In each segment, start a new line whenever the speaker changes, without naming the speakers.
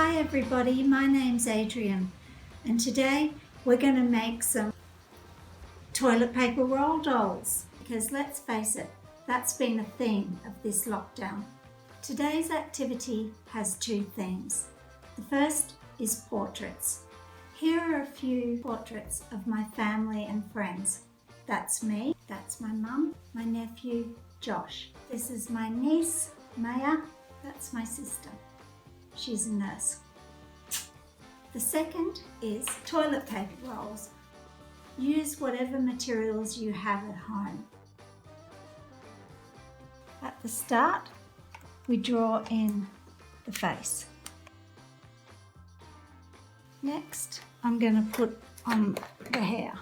Hi everybody, my name's Adrienne and today we're going to make some toilet paper roll dolls because let's face it, that's been a theme of this lockdown. Today's activity has two themes. The first is portraits. Here are a few portraits of my family and friends. That's me, that's my mum, my nephew Josh. This is my niece Maya, that's my sister. She's a nurse. The second is toilet paper rolls. Use whatever materials you have at home. At the start, we draw in the face. Next, I'm going to put on the hair.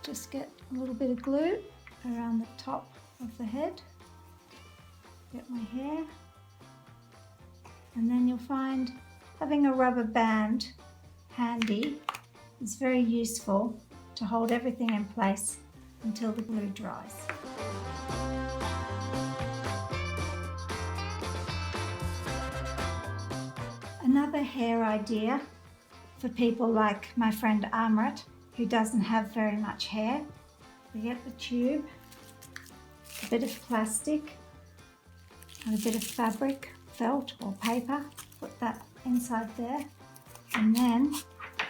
Just get a little bit of glue around the top of the head. Get my hair. And then you'll find having a rubber band handy is very useful to hold everything in place until the glue dries. Another hair idea for people like my friend Amrit, who doesn't have very much hair. We get the tube, a bit of plastic and a bit of fabric, felt or paper, put that inside there, and then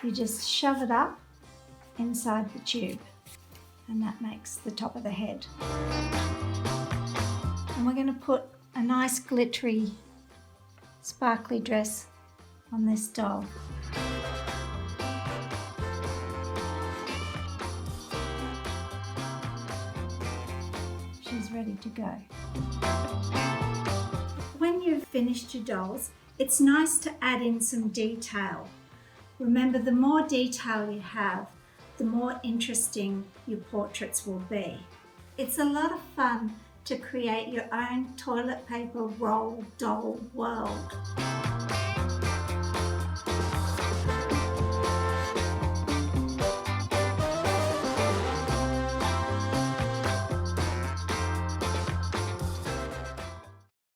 you just shove it up inside the tube, and that makes the top of the head. And we're going to put a nice glittery, sparkly dress on this doll. She's ready to go. When you've finished your dolls, it's nice to add in some detail. Remember, the more detail you have, the more interesting your portraits will be. It's a lot of fun to create your own toilet paper roll doll world.